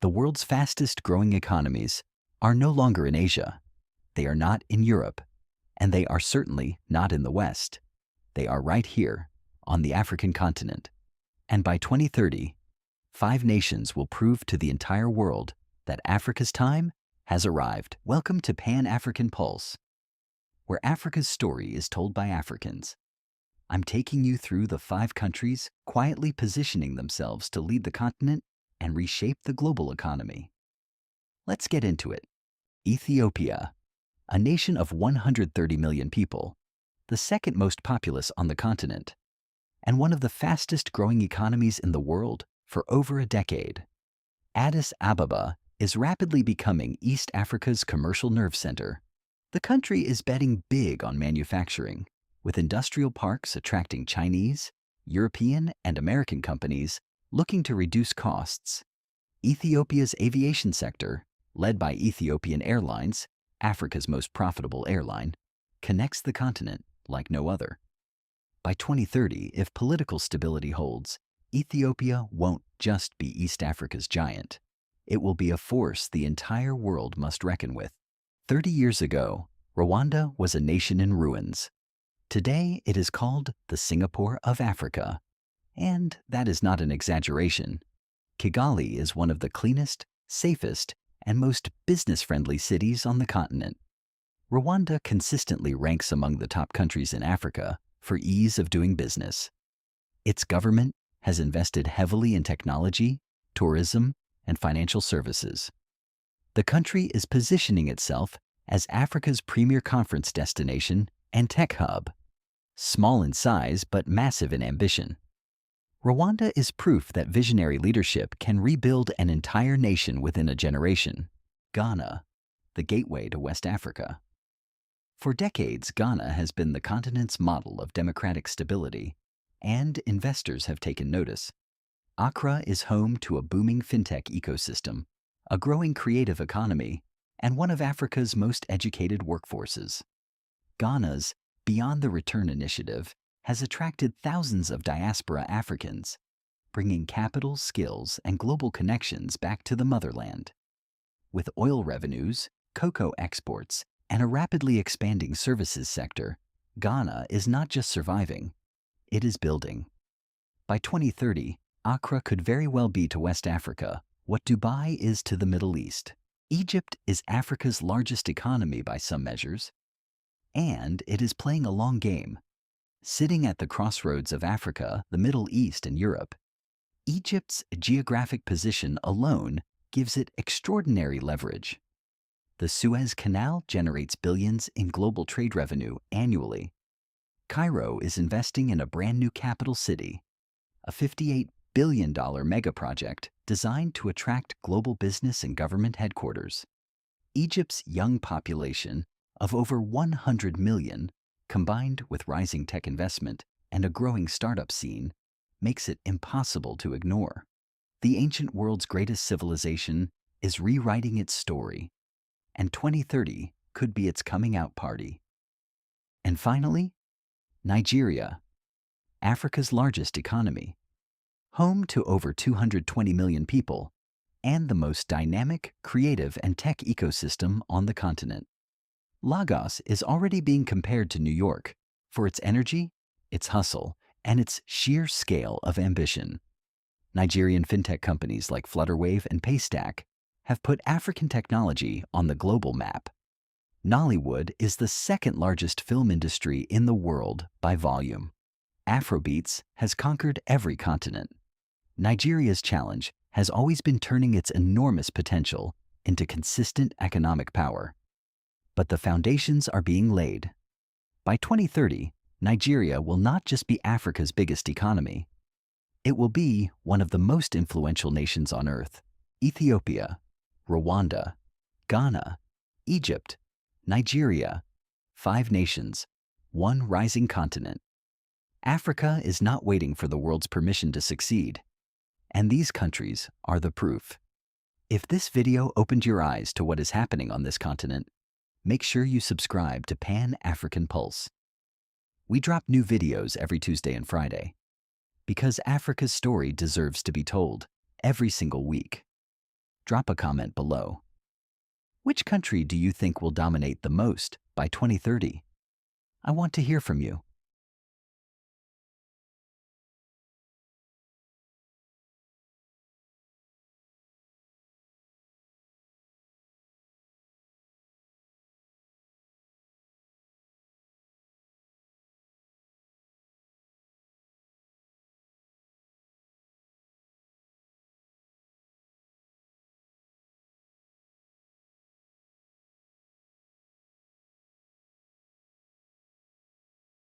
The world's fastest growing economies are no longer in Asia. They are not in Europe, and they are certainly not in the West. They are right here on the African continent. And by 2030, 5 nations will prove to the entire world that Africa's time has arrived. Welcome to Pan-African Pulse, where Africa's story is told by Africans. I'm taking you through the 5 countries quietly positioning themselves to lead the continent and reshape the global economy. Let's get into it. Ethiopia, a nation of 130 million people, the second most populous on the continent, and one of the fastest growing economies in the world for over a decade. Addis Ababa is rapidly becoming East Africa's commercial nerve center. The country is betting big on manufacturing, with industrial parks attracting Chinese, European, and American companies looking to reduce costs. Ethiopia's aviation sector, led by Ethiopian Airlines, Africa's most profitable airline, connects the continent like no other. By 2030, if political stability holds, Ethiopia won't just be East Africa's giant. It will be a force the entire world must reckon with. 30 years ago, Rwanda was a nation in ruins. Today, it is called the Singapore of Africa. And that is not an exaggeration. Kigali is one of the cleanest, safest, and most business-friendly cities on the continent. Rwanda consistently ranks among the top countries in Africa for ease of doing business. Its government has invested heavily in technology, tourism, and financial services. The country is positioning itself as Africa's premier conference destination and tech hub. Small in size but massive in ambition. Rwanda is proof that visionary leadership can rebuild an entire nation within a generation. Ghana, the gateway to West Africa. For decades, Ghana has been the continent's model of democratic stability, and investors have taken notice. Accra is home to a booming fintech ecosystem, a growing creative economy, and one of Africa's most educated workforces. Ghana's Beyond the Return initiative has attracted thousands of diaspora Africans, bringing capital, skills, and global connections back to the motherland. With oil revenues, cocoa exports, and a rapidly expanding services sector, Ghana is not just surviving, it is building. By 2030, Accra could very well be to West Africa what Dubai is to the Middle East. Egypt is Africa's largest economy by some measures, and it is playing a long game. Sitting at the crossroads of Africa, the Middle East, and Europe, Egypt's geographic position alone gives it extraordinary leverage. The Suez Canal generates billions in global trade revenue annually. Cairo is investing in a brand new capital city, a $58 billion mega project designed to attract global business and government headquarters. Egypt's young population of over 100 million, combined with rising tech investment and a growing startup scene, makes it impossible to ignore. The ancient world's greatest civilization is rewriting its story, and 2030 could be its coming out party. And finally, Nigeria, Africa's largest economy, home to over 220 million people, and the most dynamic, creative, and tech ecosystem on the continent. Lagos is already being compared to New York for its energy, its hustle, and its sheer scale of ambition. Nigerian fintech companies like Flutterwave and Paystack have put African technology on the global map. Nollywood is the second largest film industry in the world by volume. Afrobeats has conquered every continent. Nigeria's challenge has always been turning its enormous potential into consistent economic power. But the foundations are being laid. By 2030, Nigeria will not just be Africa's biggest economy. It will be one of the most influential nations on earth. Ethiopia, Rwanda, Ghana, Egypt, Nigeria, 5 nations, one rising continent. Africa is not waiting for the world's permission to succeed, and these countries are the proof. If this video opened your eyes to what is happening on this continent, make sure you subscribe to Pan-African Pulse. We drop new videos every Tuesday and Friday, because Africa's story deserves to be told every single week. Drop a comment below. Which country do you think will dominate the most by 2030? I want to hear from you.